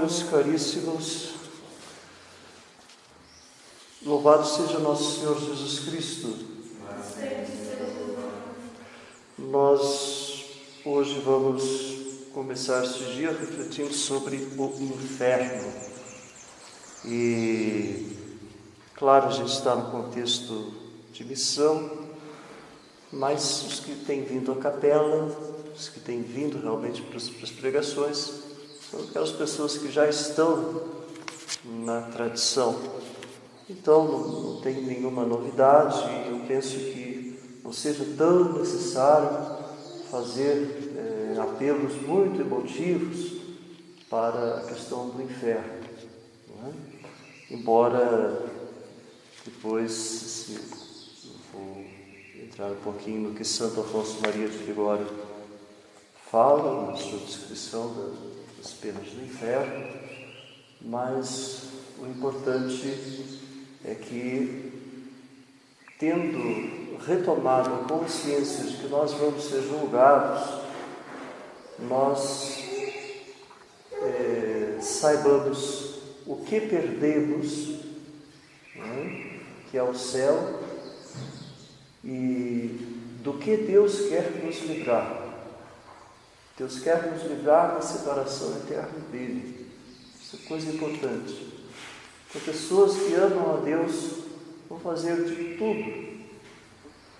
meus caríssimos, louvado seja nosso Senhor Jesus Cristo. Nós hoje vamos começar este dia refletindo sobre o inferno. E, claro, a gente está no contexto de missão, mas os que têm vindo à capela, os que têm vindo realmente para as pregações, são aquelas pessoas que já estão na tradição. Então, não tem nenhuma novidade, e eu penso que não seja tão necessário fazer apelos muito emotivos para a questão do inferno, não é? Embora depois vou entrar um pouquinho no que Santo Afonso Maria de Ligório fala na sua descrição das penas do inferno, mas o importante é que, tendo retomado a consciência de que nós vamos ser julgados, nós saibamos o que perdemos, né, que é o céu, e do que Deus quer nos livrar. Deus quer nos livrar da separação eterna dele. Isso é coisa importante. As pessoas que amam a Deus vão fazer de tudo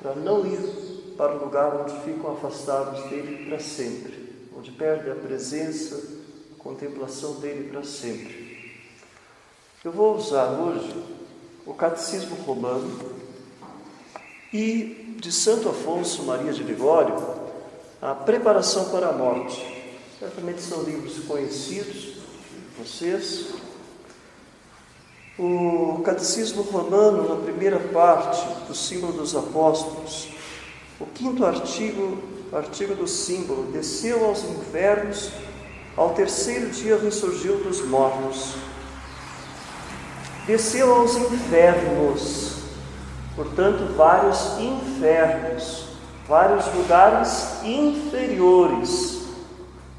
para não ir para o lugar onde ficam afastados dele para sempre, onde perdem a presença, a contemplação dele para sempre. Eu vou usar hoje o Catecismo Romano e de Santo Afonso Maria de Ligório, a Preparação para a Morte. Certamente são livros conhecidos de vocês. O Catecismo Romano, na primeira parte do Símbolo dos Apóstolos, o 5º artigo do símbolo: desceu aos infernos, ao terceiro dia ressurgiu dos mortos. Desceu aos infernos, portanto, vários infernos, vários lugares inferiores,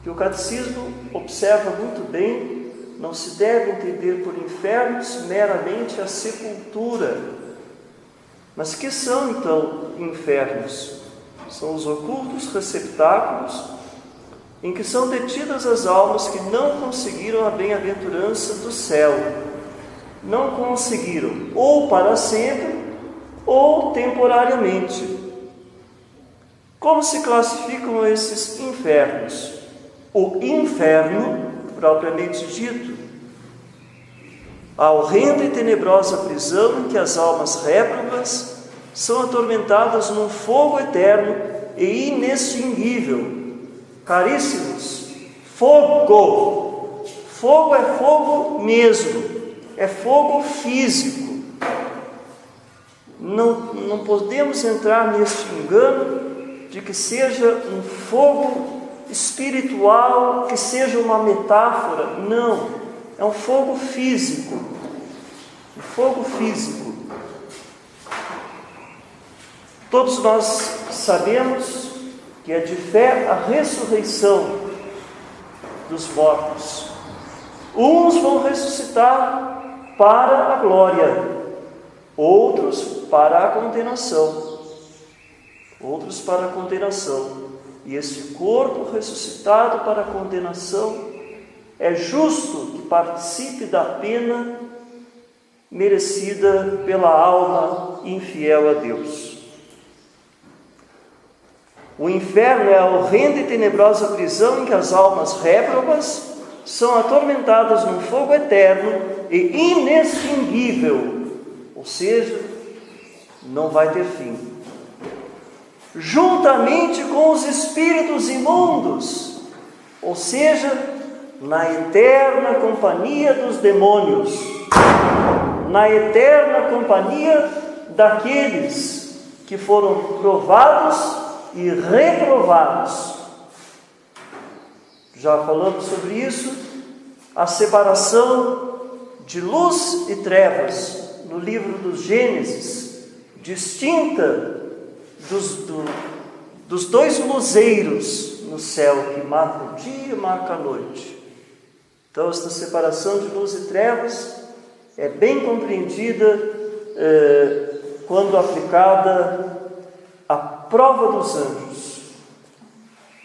que o Catecismo observa muito bem. Não se deve entender por infernos meramente a sepultura. Mas que são, então, infernos? São os ocultos receptáculos em que são detidas as almas que não conseguiram a bem-aventurança do céu. Não conseguiram, ou para sempre, ou temporariamente. Como se classificam esses infernos? O inferno, propriamente dito, a horrenda e tenebrosa prisão em que as almas réprobas são atormentadas num fogo eterno e inextinguível. Caríssimos, fogo! Fogo é fogo mesmo, é fogo físico. Não podemos entrar neste engano de que seja um fogo espiritual, que seja uma metáfora. Não, é um fogo físico. Um fogo físico. Todos nós sabemos que é de fé a ressurreição dos mortos. Uns vão ressuscitar para a glória, outros para a condenação. Outros para a condenação. E esse corpo ressuscitado para a condenação é justo que participe da pena merecida pela alma infiel a Deus. O inferno é a horrenda e tenebrosa prisão em que as almas réprobas são atormentadas num fogo eterno e inextinguível, ou seja, não vai ter fim. Juntamente com os espíritos imundos, ou seja, na eterna companhia dos demônios, na eterna companhia daqueles que foram provados e reprovados. Já falamos sobre isso, a separação de luz e trevas no livro dos Gênesis, distinta dos dois luzeiros no céu, que marcam o dia e marcam a noite. Então, esta separação de luz e trevas é bem compreendida quando aplicada à prova dos anjos,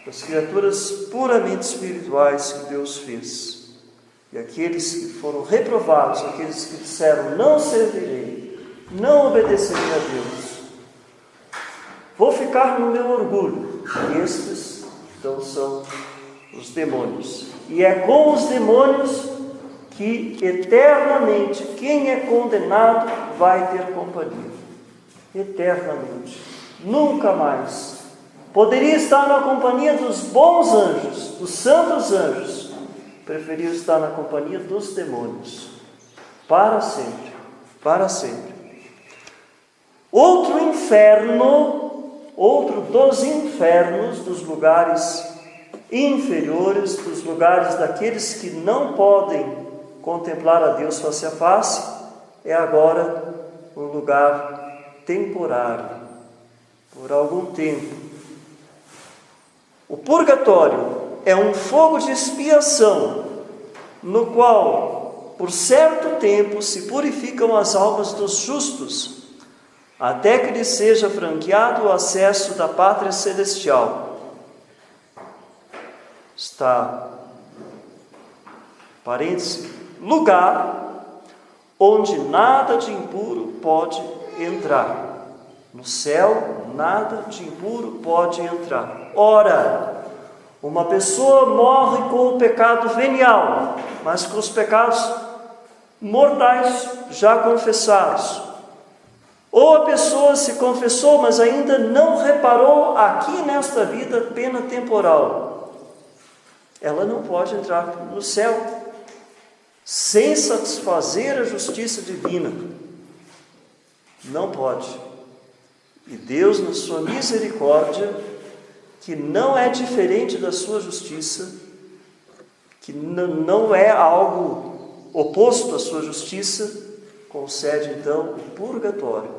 das criaturas puramente espirituais que Deus fez. E aqueles que foram reprovados, aqueles que disseram: não servirei, não obedecerei a Deus, vou ficar no meu orgulho. E estes, então, são os demônios. E é com os demônios que eternamente quem é condenado vai ter companhia. Eternamente. Nunca mais. Poderia estar na companhia dos bons anjos, dos santos anjos. Preferiu estar na companhia dos demônios. Para sempre. Para sempre. Outro inferno, outro dos infernos, dos lugares inferiores, dos lugares daqueles que não podem contemplar a Deus face a face, é agora um lugar temporário, por algum tempo. O purgatório é um fogo de expiação, no qual, por certo tempo, se purificam as almas dos justos, até que lhes seja franqueado o acesso da pátria celestial. Está, parêntese, lugar onde nada de impuro pode entrar. No céu, nada de impuro pode entrar. Ora, uma pessoa morre com o pecado venial, mas com os pecados mortais já confessados. Ou a pessoa se confessou, mas ainda não reparou aqui nesta vida pena temporal. Ela não pode entrar no céu sem satisfazer a justiça divina. Não pode. E Deus, na sua misericórdia, que não é diferente da sua justiça, que não é algo oposto à sua justiça, concede então o purgatório,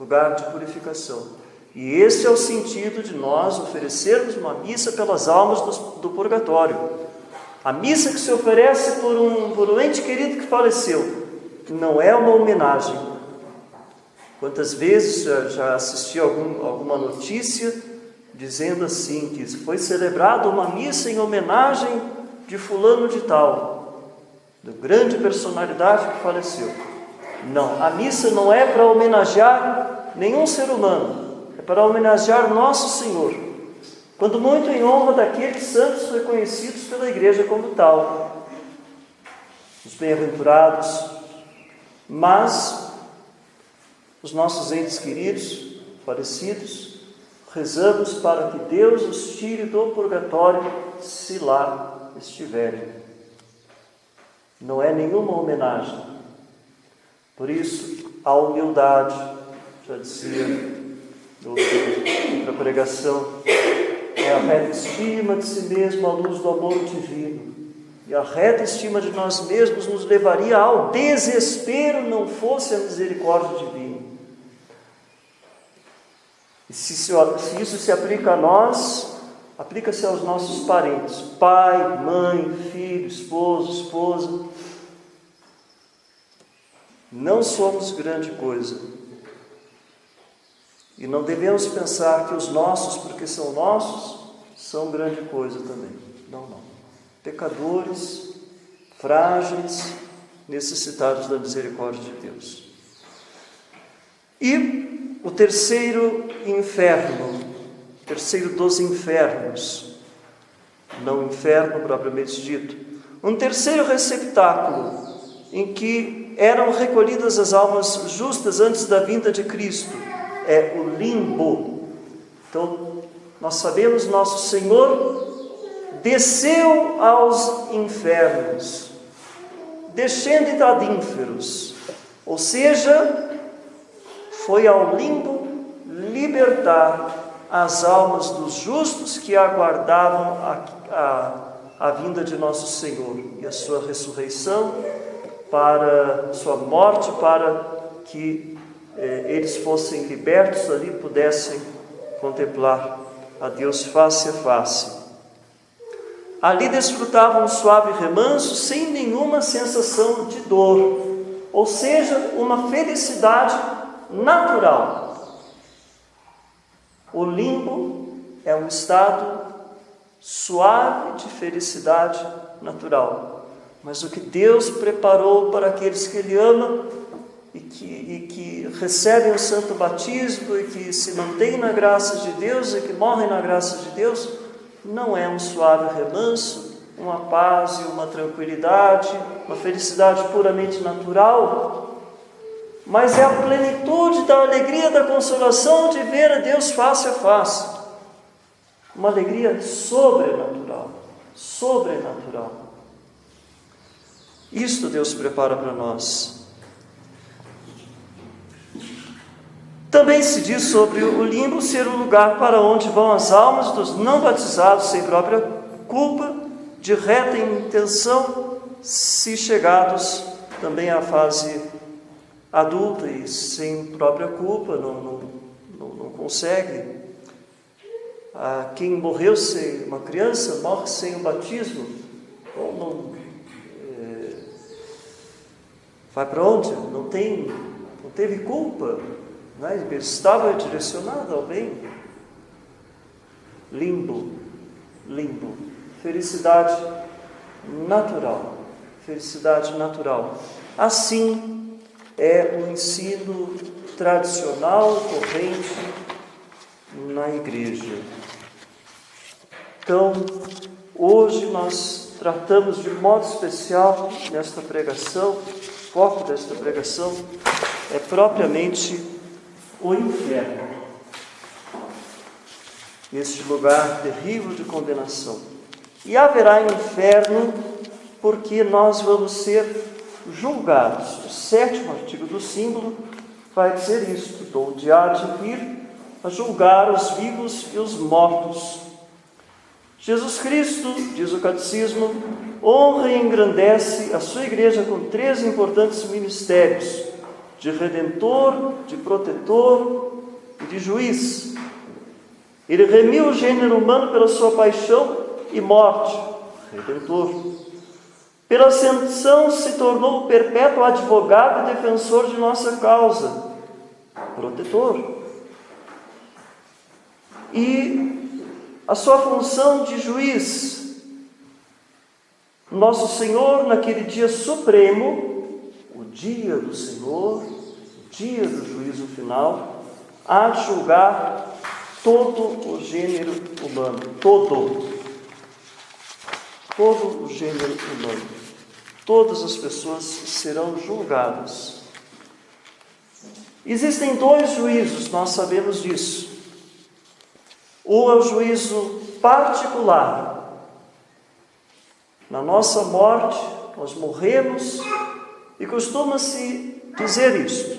lugar de purificação. E esse é o sentido de nós oferecermos uma missa pelas almas do purgatório. A missa que se oferece por um ente querido que faleceu não é uma homenagem. Quantas vezes já assisti alguma notícia dizendo assim, que foi celebrada uma missa em homenagem de fulano de tal, de grande personalidade que faleceu. Não, a missa não é para homenagear nenhum ser humano, é para homenagear Nosso Senhor, quando muito em honra daqueles santos reconhecidos pela Igreja como tal, os bem-aventurados. Mas os nossos entes queridos, falecidos, rezamos para que Deus os tire do purgatório, se lá estiverem. Não é nenhuma homenagem. Por isso, a humildade, já dizia outra pregação, é a reta estima de si mesmo à luz do amor divino. E a reta estima de nós mesmos nos levaria ao desespero, não fosse a misericórdia divina. E se isso se aplica a nós, aplica-se aos nossos parentes, pai, mãe, filho, esposo, esposa. Não somos grande coisa. E não devemos pensar que os nossos, porque são nossos, são grande coisa também. Não. Pecadores, frágeis, necessitados da misericórdia de Deus. E o terceiro inferno, terceiro dos infernos, não inferno propriamente dito, um terceiro receptáculo em que eram recolhidas as almas justas antes da vinda de Cristo, é o limbo. Então, nós sabemos, nosso Senhor desceu aos infernos, descendit ad inferos, ou seja, foi ao limbo libertar as almas dos justos que aguardavam a vinda de nosso Senhor e a sua ressurreição, para sua morte, para que eles fossem libertos ali, pudessem contemplar a Deus face a face. ali desfrutavam um suave remanso sem nenhuma sensação de dor, ou seja, uma felicidade natural. O limbo é um estado suave de felicidade natural, mas o que Deus preparou para aqueles que Ele ama e que recebem o santo batismo e que se mantêm na graça de Deus e que morrem na graça de Deus, não é um suave remanso, uma paz e uma tranquilidade, uma felicidade puramente natural, mas é a plenitude da alegria, da consolação de ver a Deus face a face. Uma alegria sobrenatural, sobrenatural. Isto Deus prepara para nós. Também se diz sobre o limbo ser o lugar para onde vão as almas dos não batizados sem própria culpa, de reta intenção, se chegados também à fase adulta e sem própria culpa, não consegue. Quem morreu sem uma criança, morre sem o batismo, vai para onde? Não teve culpa. Ele estava direcionado ao bem. Limbo, felicidade natural, Assim é o ensino tradicional, corrente na igreja. Então, hoje nós tratamos de modo especial nesta pregação, o foco desta pregação é propriamente o inferno, este lugar terrível de condenação. E haverá inferno porque nós vamos ser julgados. O 7º artigo do símbolo vai dizer isto: donde há de vir a julgar os vivos e os mortos. Jesus Cristo, diz o Catecismo, honra e engrandece a sua igreja com 3 importantes ministérios: de redentor, de protetor e de juiz. Ele remiu o gênero humano pela sua paixão e morte, redentor. Pela ascensão se tornou o perpétuo advogado e defensor de nossa causa, protetor. E a sua função de juiz. Nosso Senhor, naquele dia supremo, o dia do Senhor, o dia do juízo final, há de julgar todo o gênero humano, todo o gênero humano. Todas as pessoas serão julgadas. Existem 2 juízos, nós sabemos disso. Um é o juízo particular. Na nossa morte, nós morremos, e costuma-se dizer isto: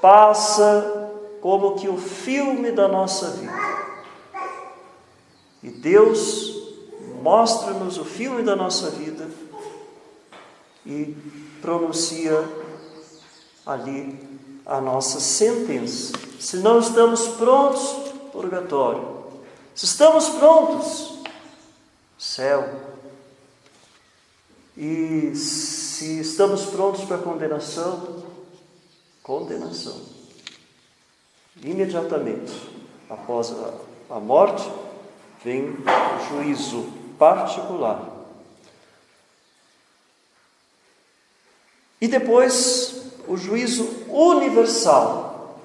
passa como que o filme da nossa vida. E Deus mostra-nos o filme da nossa vida e pronuncia ali a nossa sentença. Se não estamos prontos, purgatório. Se estamos prontos, céu. E se estamos prontos para a condenação, imediatamente após a morte vem o juízo particular. E depois o juízo universal,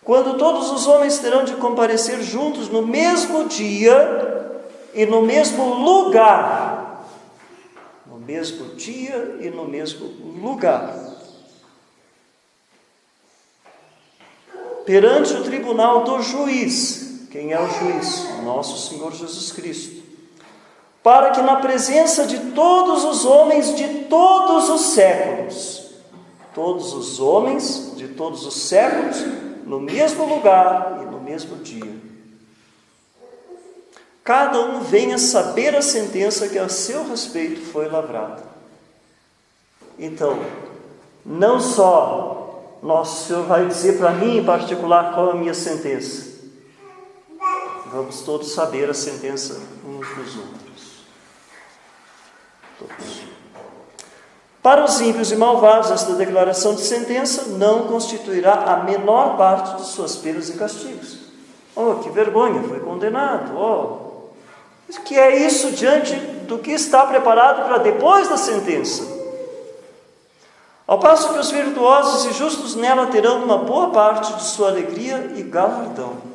quando todos os homens terão de comparecer juntos no mesmo dia e no mesmo lugar. No mesmo dia e no mesmo lugar. Perante o tribunal do juiz. Quem é o juiz? Nosso Senhor Jesus Cristo. Para que na presença de todos os homens de todos os séculos, todos os homens de todos os séculos, no mesmo lugar e no mesmo dia, cada um venha saber a sentença que a seu respeito foi lavrada. Então, não só Nosso Senhor vai dizer para mim em particular qual é a minha sentença, Vamos todos saber a sentença uns dos outros. Todos. Para os ímpios e malvados, esta declaração de sentença não constituirá a menor parte de suas penas e castigos. Oh, que vergonha, foi condenado. Oh, o que é isso diante do que está preparado para depois da sentença? Ao passo que os virtuosos e justos nela terão uma boa parte de sua alegria e galardão.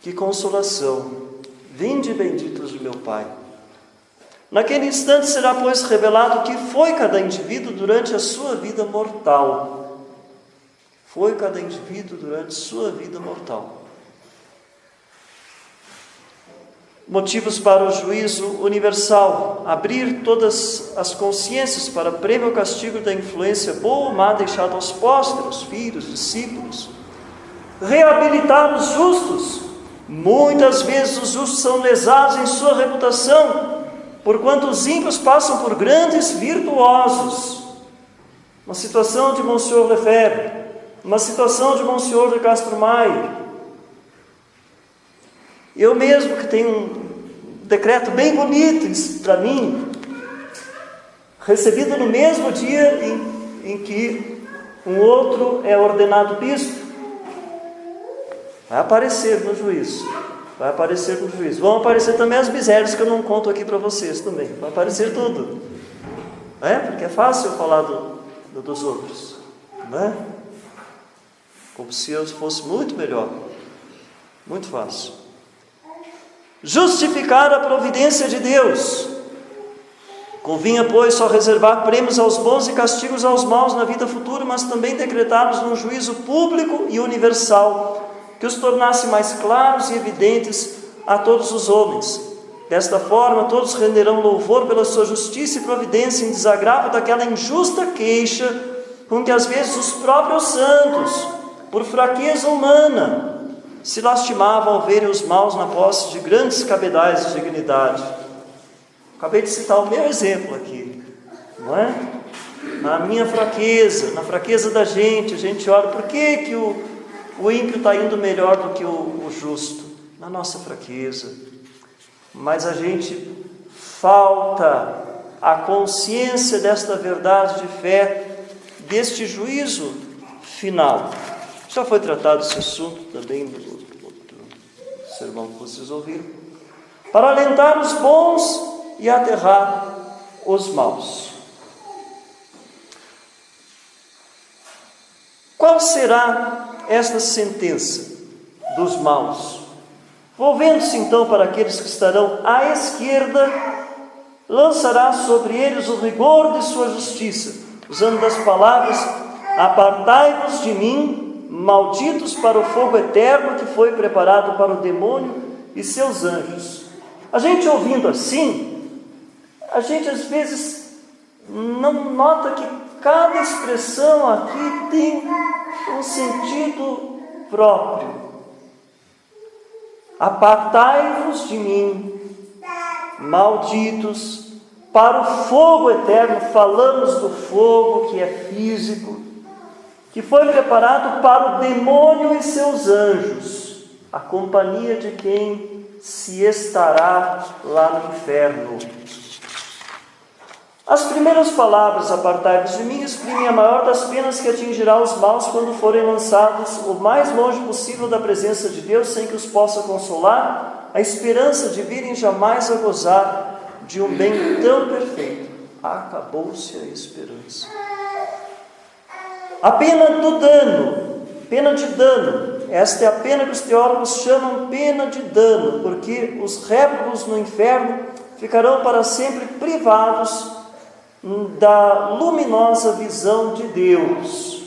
Que consolação! Vinde benditos de meu Pai. Naquele instante será, pois, revelado o que foi cada indivíduo durante a sua vida mortal. Foi cada indivíduo durante sua vida mortal. Motivos para o juízo universal: abrir todas as consciências para prêmio ou castigo da influência boa ou má deixada aos pósteros, filhos, discípulos. Reabilitar os justos. Muitas vezes os justos são lesados em sua reputação, porquanto os ímpios passam por grandes virtuosos. Uma situação de Monsenhor Lefebvre, uma situação de Monsenhor de Castro Maier. Eu mesmo, que tenho um decreto bem bonito para mim, recebido no mesmo dia em que um outro é ordenado bispo, vai aparecer no juízo. Vai aparecer no juízo. Vão aparecer também as misérias que eu não conto aqui para vocês também. Vai aparecer tudo. Porque é fácil falar dos outros. Não é? Como se eu fosse muito melhor. Muito fácil. Justificar a providência de Deus. Convinha, pois, só reservar prêmios aos bons e castigos aos maus na vida futura, mas também decretá-los num juízo público e universal, que os tornasse mais claros e evidentes a todos os homens. Desta forma, todos renderão louvor pela sua justiça e providência em desagravo daquela injusta queixa com que às vezes os próprios santos, por fraqueza humana, se lastimavam ao verem os maus na posse de grandes cabedais de dignidade. Acabei de citar o meu exemplo aqui, não é? Na minha fraqueza, na fraqueza da gente, a gente olha, por que o ímpio está indo melhor do que o justo? Na nossa fraqueza. Mas a gente falta a consciência desta verdade de fé, deste juízo final. Já foi tratado esse assunto também no outro sermão que vocês ouviram. Para alentar os bons e aterrar os maus. Qual será esta sentença dos maus? Volvendo-se então para aqueles que estarão à esquerda, lançará sobre eles o rigor de sua justiça, usando das palavras: apartai-vos de mim, malditos, para o fogo eterno que foi preparado para o demônio e seus anjos. A gente ouvindo assim, a gente às vezes não nota que cada expressão aqui tem um sentido próprio. Apartai-vos de mim, malditos, para o fogo eterno. Falamos do fogo que é físico, que foi preparado para o demônio e seus anjos, a companhia de quem se estará lá no inferno. As primeiras palavras, apartai-vos de mim, exprimem a maior das penas que atingirá os maus quando forem lançados o mais longe possível da presença de Deus, sem que os possa consolar a esperança de virem jamais a gozar de um bem tão perfeito. Acabou-se a esperança. A pena do dano, pena de dano. Esta é a pena que os teólogos chamam pena de dano, porque os réprobos no inferno ficarão para sempre privados da luminosa visão de Deus.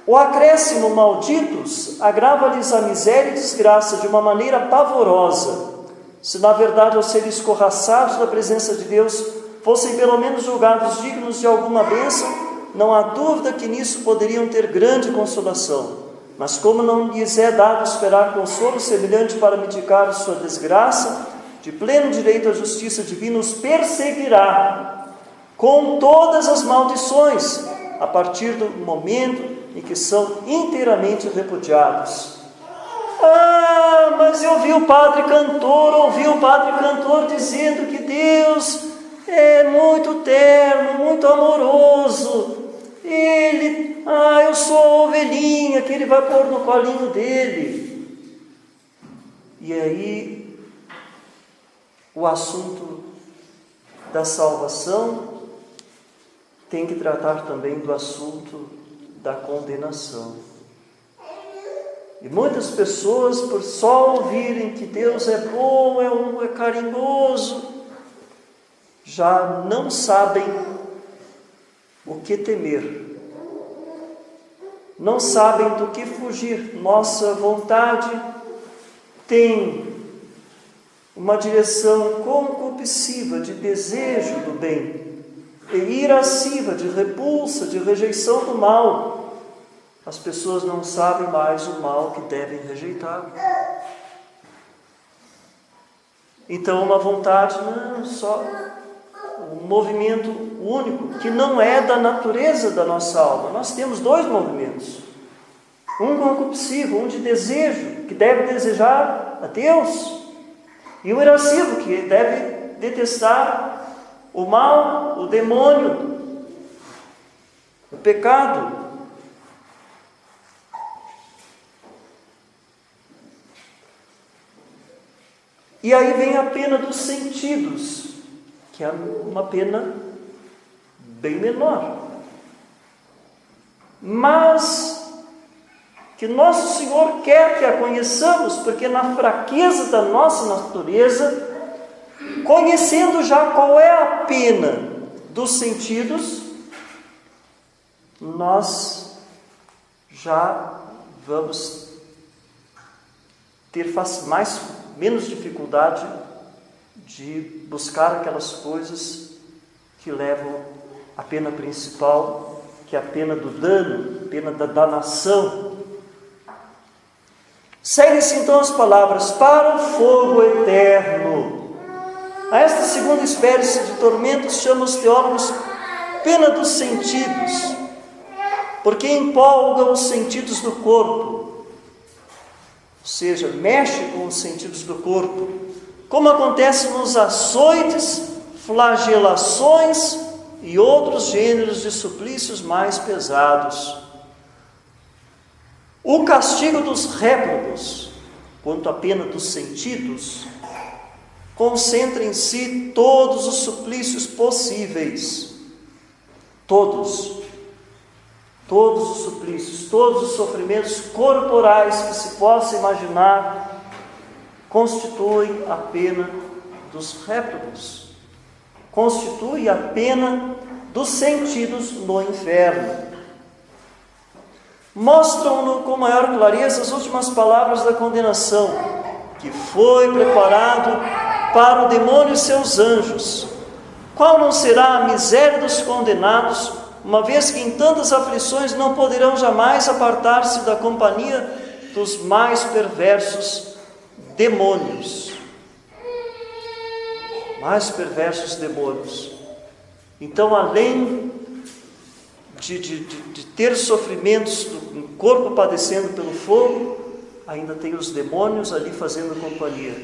O acréscimo malditos agrava-lhes a miséria e desgraça de uma maneira pavorosa. Se na verdade, ao serem escorraçados da presença de Deus, fossem pelo menos julgados dignos de alguma bênção, não há dúvida que nisso poderiam ter grande consolação. Mas como não lhes é dado esperar consolo semelhante para mitigar sua desgraça, de pleno direito à justiça divina os perseguirá com todas as maldições, a partir do momento em que são inteiramente repudiados. Mas eu ouvi o padre cantor dizendo que Deus é muito terno, muito amoroso. Eu sou a ovelhinha que ele vai pôr no colinho dele. E aí, o assunto da salvação tem que tratar também do assunto da condenação. E muitas pessoas, por só ouvirem que Deus é bom, é carinhoso, já não sabem o que temer, não sabem do que fugir. Nossa vontade tem uma direção concupisciva, de desejo do bem, e irasciva, de repulsa, de rejeição do mal. As pessoas não sabem mais o mal que devem rejeitar. Então, uma vontade, só um movimento único, que não é da natureza da nossa alma. Nós temos dois movimentos. Um concupiscivo, um de desejo, que deve desejar a Deus. E o irascivo, que deve detestar o mal, o demônio, o pecado. E aí vem a pena dos sentidos, que é uma pena bem menor, mas que Nosso Senhor quer que a conheçamos, porque na fraqueza da nossa natureza, conhecendo já qual é a pena dos sentidos, nós já vamos ter menos dificuldade de buscar aquelas coisas que levam à pena principal, que é a pena do dano, a pena da danação. Seguem-se então as palavras: para o fogo eterno. A esta segunda espécie de tormentos chamam os teólogos pena dos sentidos, porque empolga os sentidos do corpo, ou seja, mexe com os sentidos do corpo, como acontece nos açoites, flagelações e outros gêneros de suplícios mais pesados. O castigo dos réprobos, quanto à pena dos sentidos, concentra em si todos os suplícios possíveis. Todos os suplícios, todos os sofrimentos corporais que se possa imaginar, constituem a pena dos réprobos, constitui a pena dos sentidos no inferno. Mostram-no com maior clareza as últimas palavras da condenação, que foi preparado para o demônio e seus anjos. Qual não será a miséria dos condenados, uma vez que em tantas aflições não poderão jamais apartar-se da companhia dos mais perversos demônios. Mais perversos demônios. Então, além de ter sofrimentos no corpo padecendo pelo fogo, ainda tem os demônios ali fazendo companhia.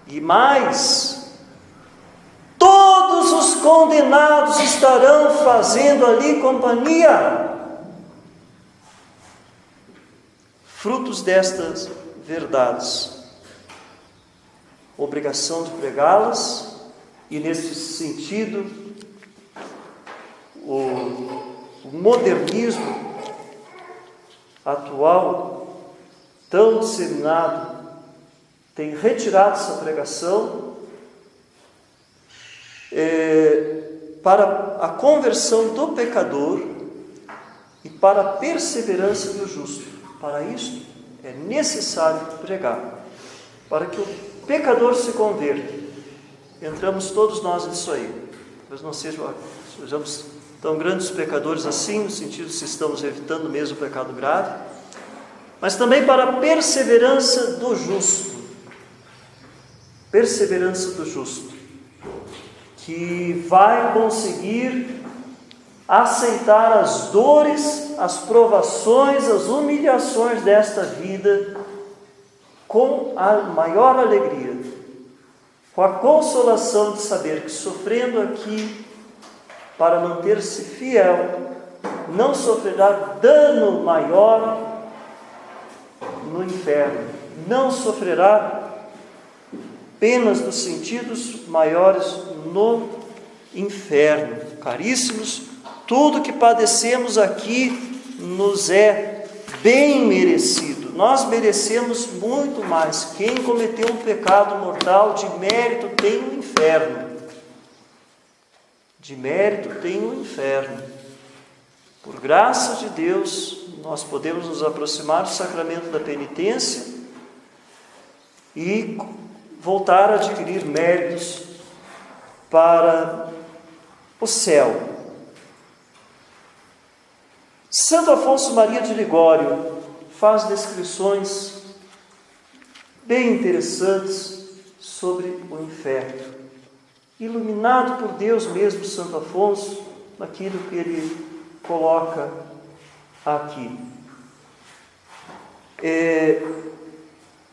E mais, todos os condenados estarão fazendo ali companhia. Frutos destas verdades, obrigação de pregá-las, e nesse sentido, o modernismo atual, tão disseminado, tem retirado essa pregação para a conversão do pecador e para a perseverança do justo. Para isso é necessário pregar, para que o pecador se converta. Entramos todos nós nisso aí. Talvez não sejamos tão grandes pecadores assim, no sentido se estamos evitando mesmo o pecado grave, mas também para a perseverança do justo. Perseverança do justo, que vai conseguir aceitar as dores, as provações, as humilhações desta vida com a maior alegria, com a consolação de saber que, sofrendo aqui para manter-se fiel, não sofrerá dano maior no inferno, não sofrerá penas dos sentidos maiores no inferno. Caríssimos, tudo que padecemos aqui nos é bem merecido. Nós merecemos muito mais. Quem cometeu um pecado mortal de mérito tem o inferno. De mérito tem o inferno. Por graça de Deus, nós podemos nos aproximar do sacramento da penitência e voltar a adquirir méritos para o céu. Santo Afonso Maria de Ligório faz descrições bem interessantes sobre o inferno. Iluminado por Deus mesmo, Santo Afonso, naquilo que ele coloca aqui.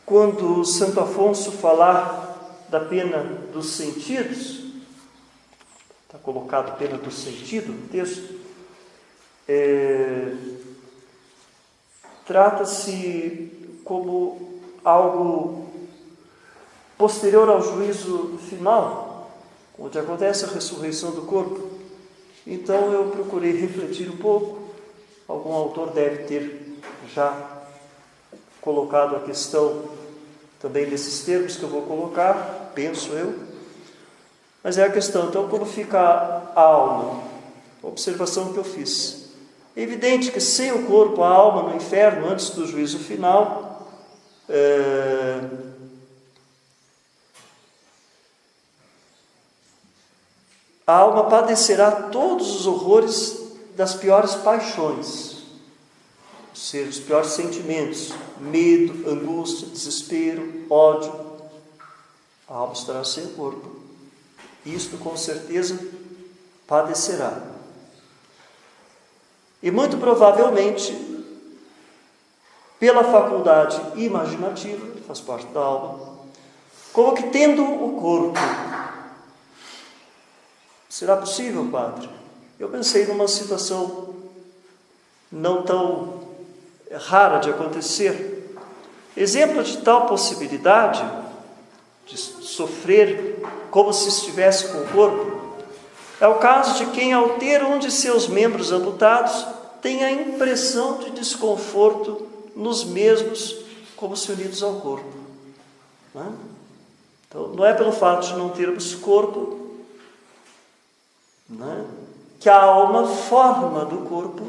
Quando Santo Afonso falar da pena dos sentidos, está colocado pena do sentido no texto, trata-se como algo posterior ao juízo final, onde acontece a ressurreição do corpo. Então eu procurei refletir um pouco. Algum autor deve ter já colocado a questão também nesses termos que eu vou colocar, penso eu. Mas é a questão, então, como fica a alma? A observação que eu fiz. É evidente que sem o corpo, a alma no inferno, antes do juízo final, a alma padecerá todos os horrores das piores paixões, ou seja, os piores sentimentos, medo, angústia, desespero, ódio. A alma estará sem o corpo. Isto, com certeza, padecerá. E muito provavelmente, pela faculdade imaginativa, que faz parte da alma, como que tendo o corpo. Será possível, Padre? Eu pensei numa situação não tão rara de acontecer. Exemplo de tal possibilidade, de sofrer como se estivesse com o corpo, é o caso de quem, ao ter um de seus membros amputados, tem a impressão de desconforto nos mesmos, como se unidos ao corpo. Não é? Então, não é pelo fato de não termos corpo, não é, que a alma forma do corpo,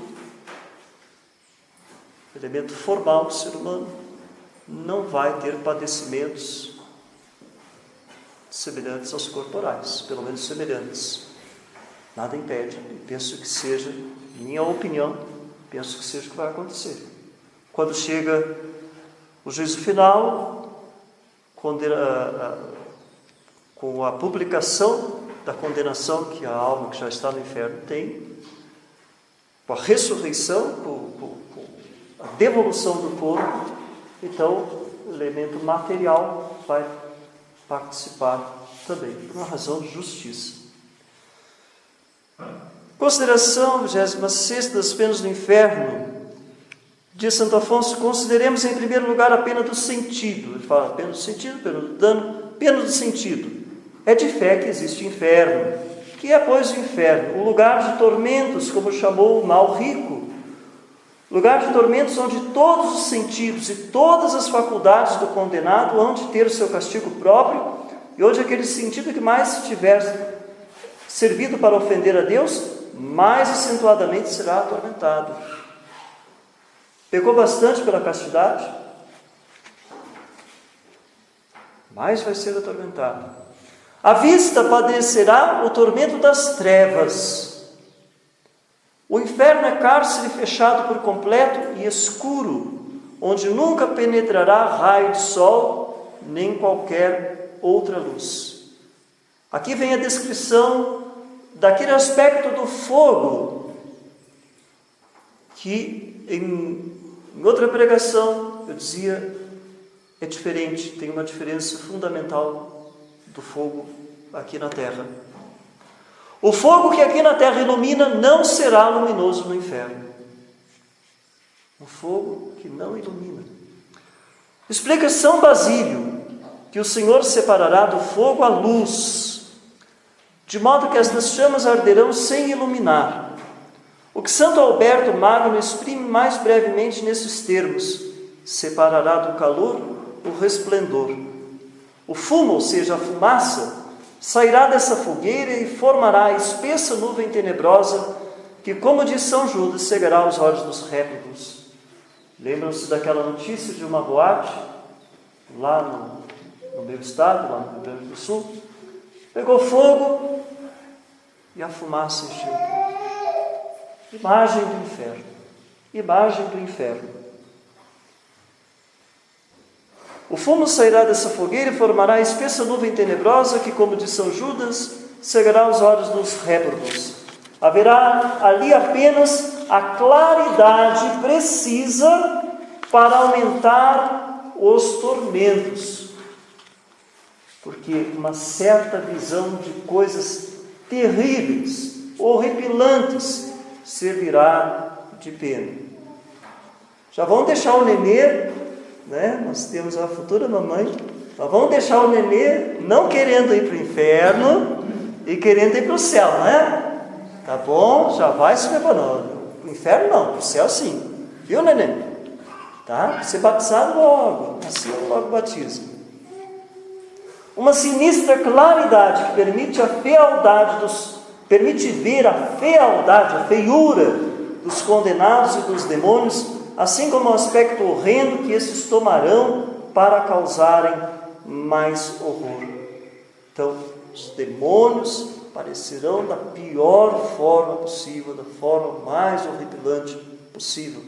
elemento formal do ser humano, não vai ter padecimentos semelhantes aos corporais, pelo menos semelhantes. Nada impede, penso que seja, minha opinião, penso que seja o que vai acontecer. Quando chega o juízo final, com a publicação da condenação que a alma que já está no inferno tem, com a ressurreição, com a devolução do corpo, então o elemento material vai participar também, por uma razão de justiça. Consideração 26ª das penas do inferno. Diz Santo Afonso: consideremos em primeiro lugar a pena do sentido. Ele fala pena do sentido, pena do dano, pena do sentido. É de fé que existe inferno. Que é, pois, o inferno? O lugar de tormentos, como chamou o mal rico. Lugar de tormentos onde todos os sentidos e todas as faculdades do condenado hão de ter o seu castigo próprio, e onde aquele sentido que mais tiver servido para ofender a Deus, mais acentuadamente será atormentado. Pecou bastante pela castidade, mais vai ser atormentado. A vista padecerá o tormento das trevas. O inferno é cárcere fechado por completo e escuro, onde nunca penetrará raio de sol, nem qualquer outra luz. Aqui vem a descrição daquele aspecto do fogo que em outra pregação eu dizia é diferente, tem uma diferença fundamental do fogo aqui na terra. O fogo que aqui na terra ilumina não será luminoso no inferno. Um fogo que não ilumina. Explica São Basílio que o Senhor separará do fogo a luz, de modo que estas chamas arderão sem iluminar. O que Santo Alberto Magno exprime mais brevemente nesses termos: separará do calor o resplendor. O fumo, ou seja, a fumaça, sairá dessa fogueira e formará a espessa nuvem tenebrosa que, como diz São Judas, cegará os olhos dos réprobos. Lembram-se daquela notícia de uma boate lá no meu estado, lá no Rio Grande do Sul? Pegou fogo e a fumaça encheu. Imagem do inferno. Imagem do inferno. O fumo sairá dessa fogueira e formará a espessa nuvem tenebrosa que, como diz São Judas, cegará os olhos dos réprobos. Haverá ali apenas a claridade precisa para aumentar os tormentos. Porque uma certa visão de coisas terríveis, horripilantes, servirá de pena. Já vão deixar o nenê, né? Nós temos a futura mamãe, já vão deixar o nenê não querendo ir para o inferno e querendo ir para o céu, né? Tá bom, já vai se preparando. Para o inferno não, para o céu sim. Viu, neném? Tá? Ser batizado logo, assim logo batismo. Uma sinistra claridade que permite ver a fealdade, a feiura dos condenados e dos demônios, assim como o aspecto horrendo que esses tomarão para causarem mais horror. Então, os demônios aparecerão da pior forma possível, da forma mais horripilante possível.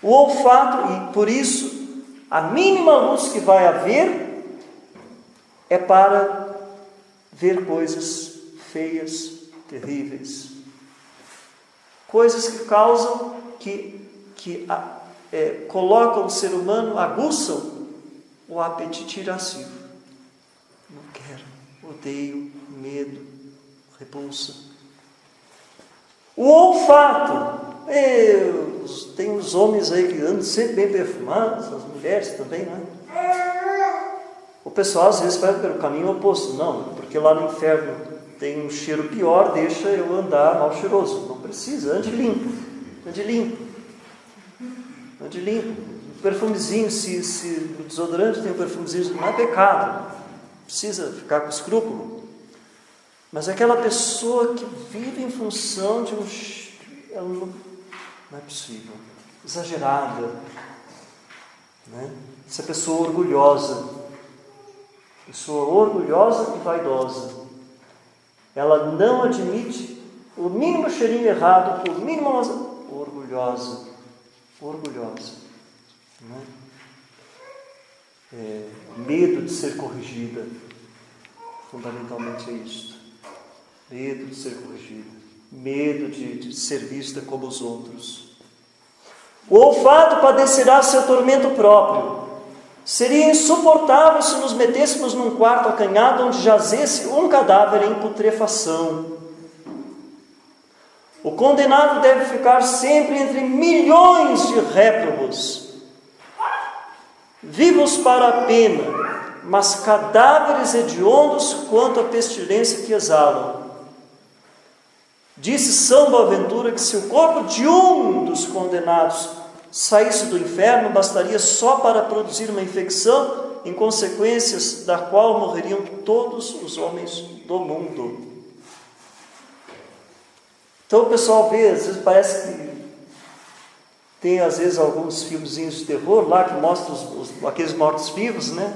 O olfato, e por isso, a mínima luz que vai haver é para ver coisas feias, terríveis. Coisas que causam, colocam o ser humano, aguçam o apetite irascível. Não quero, odeio, medo, repulsa. O olfato. Tem uns homens aí que andam sempre bem perfumados, as mulheres também, né? O pessoal às vezes vai pelo caminho oposto. Não, porque lá no inferno tem um cheiro pior, deixa eu andar mal cheiroso. Não precisa, ande limpo. Ande limpo. Ande limpo. Um perfumezinho, se o desodorante tem um perfumezinho, não é pecado. Não precisa ficar com escrúpulo. Mas aquela pessoa que vive em função de um cheiro, não é possível. Exagerada. Né? Essa pessoa orgulhosa. Pessoa orgulhosa e vaidosa. Ela não admite o mínimo cheirinho errado, por mínimo orgulhosa. Orgulhosa. Né? Medo de ser corrigida. Fundamentalmente é isto. Medo de ser corrigida. Medo de ser vista como os outros. O olfato padecerá seu tormento próprio. Seria insuportável se nos metêssemos num quarto acanhado onde jazesse um cadáver em putrefação. O condenado deve ficar sempre entre milhões de réprobos, vivos para a pena, mas cadáveres hediondos quanto a pestilência que exalam. Disse São Boaventura que se o corpo de um dos condenados saísse do inferno, bastaria só para produzir uma infecção, em consequências da qual morreriam todos os homens do mundo. Então o pessoal vê, às vezes parece que tem às vezes alguns filmezinhos de terror lá que mostram aqueles mortos-vivos, né?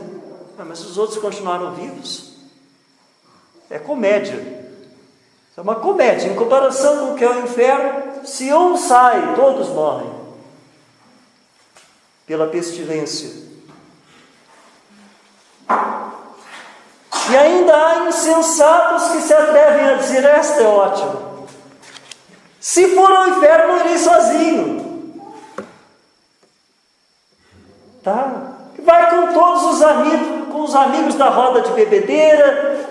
Mas os outros continuaram vivos. É comédia. É uma comédia. Em comparação com o que é o inferno, se um sai, todos morrem pela pestilência. E ainda há insensatos que se atrevem a dizer: esta é ótima. Se for ao inferno, eu irei sozinho. Tá? vai com todos os amigos, com os amigos da roda de bebedeira,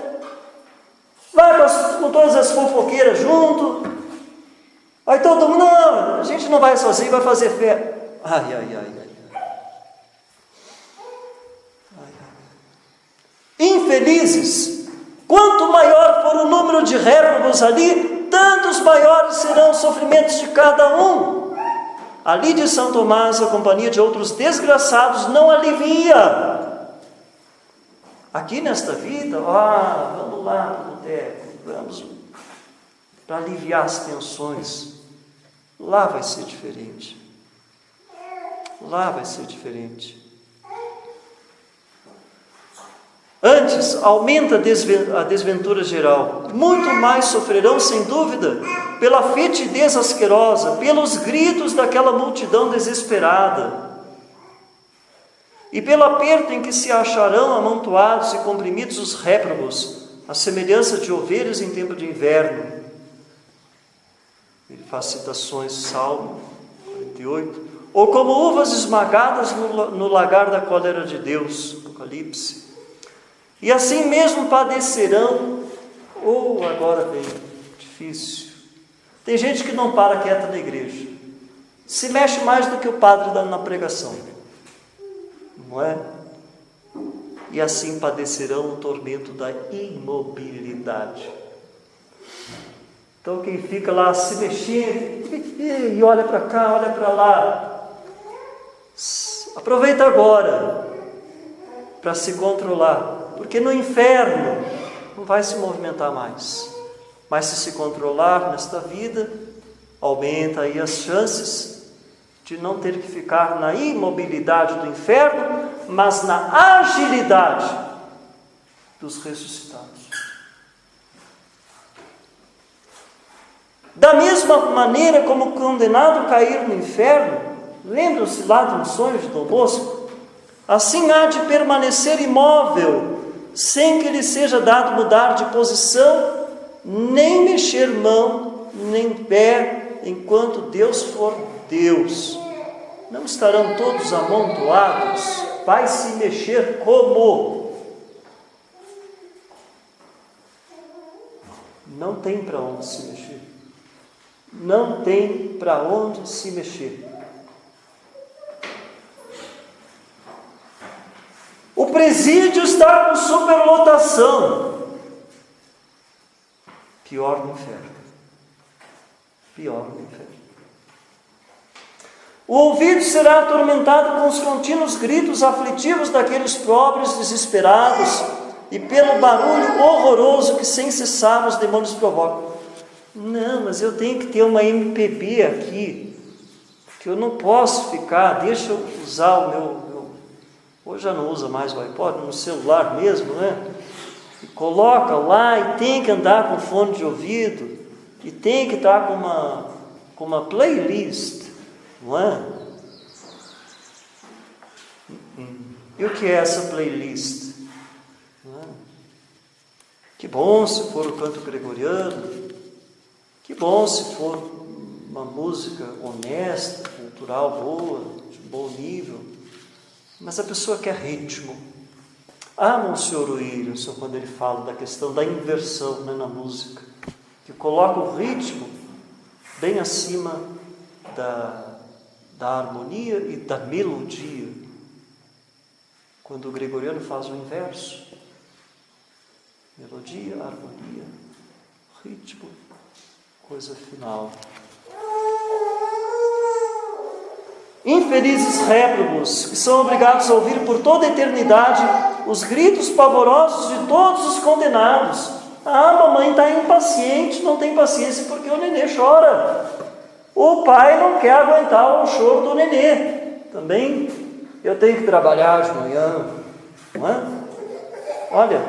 vai com todas as fofoqueiras junto. Aí todo mundo, não, a gente não vai sozinho, vai fazer fé. Ai. Infelizes, quanto maior for o número de réprobos ali, tantos maiores serão os sofrimentos de cada um. Ali de São Tomás, a companhia de outros desgraçados não alivia. Aqui nesta vida, vamos lá para o boteco, vamos para aliviar as tensões. Lá vai ser diferente. Lá vai ser diferente. Antes, aumenta a desventura geral. Muito mais sofrerão, sem dúvida, pela fetidez asquerosa, pelos gritos daquela multidão desesperada, e pelo aperto em que se acharão amontoados e comprimidos os réprobos, à semelhança de ovelhas em tempo de inverno. Ele faz citações, Salmo 48. Ou como uvas esmagadas no lagar da cólera de Deus, Apocalipse. E assim mesmo padecerão, agora bem difícil. Tem gente que não para quieta na igreja, se mexe mais do que o padre na pregação, não é? E assim padecerão o tormento da imobilidade. Então quem fica lá se mexendo, e olha para cá, olha para lá, aproveita agora para se controlar. Porque no inferno não vai se movimentar mais. Mas se controlar nesta vida, aumenta aí as chances de não ter que ficar na imobilidade do inferno, mas na agilidade dos ressuscitados. Da mesma maneira como o condenado cair no inferno, lembram-se lá de um sonho de Dom Bosco? Assim há de permanecer imóvel, sem que lhe seja dado mudar de posição, nem mexer mão, nem pé, enquanto Deus for Deus. Não estarão todos amontoados? Vai se mexer como? Não tem para onde se mexer. Não tem para onde se mexer. O presídio está com superlotação. Pior no inferno. Pior no inferno. O ouvido será atormentado com os contínuos gritos aflitivos daqueles pobres desesperados e pelo barulho horroroso que sem cessar os demônios provocam. Não, mas eu tenho que ter uma MPB aqui, que eu não posso ficar, deixa eu usar o meu hoje já não usa mais o iPod, no celular mesmo, né? E coloca lá e tem que andar com fone de ouvido, e tem que estar com uma playlist, não é? E o que é essa playlist? Não é? Que bom se for o canto gregoriano, que bom se for uma música honesta, cultural boa, de bom nível. Mas a pessoa quer ritmo. Monsenhor Williamson, quando ele fala da questão da inversão, né, na música, que coloca o ritmo bem acima da harmonia e da melodia. Quando o gregoriano faz o inverso, melodia, harmonia, ritmo, coisa final. Infelizes réprobos, que são obrigados a ouvir por toda a eternidade os gritos pavorosos de todos os condenados. Mamãe está impaciente, não tem paciência porque o nenê chora. O pai não quer aguentar o choro do nenê. Também eu tenho que trabalhar de manhã, não é? Olha,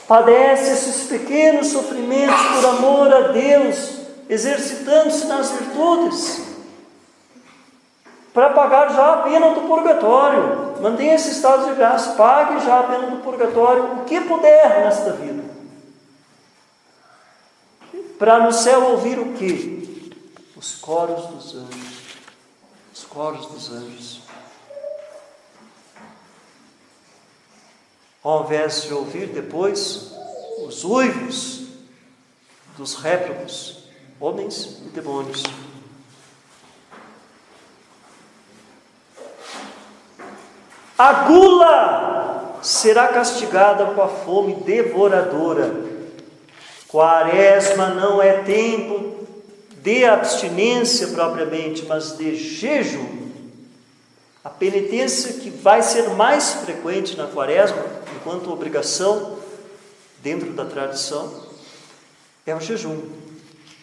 padece esses pequenos sofrimentos por amor a Deus, exercitando-se nas virtudes, para pagar já a pena do purgatório. Mantenha esse estado de graça, pague já a pena do purgatório, o que puder nesta vida. Para no céu ouvir o quê? Os coros dos anjos. Os coros coros dos anjos. Ao invés de ouvir depois os uivos dos réprobos, homens e demônios. A gula será castigada com a fome devoradora. Quaresma não é tempo de abstinência propriamente, mas de jejum. A penitência que vai ser mais frequente na Quaresma, enquanto obrigação, dentro da tradição, é o jejum,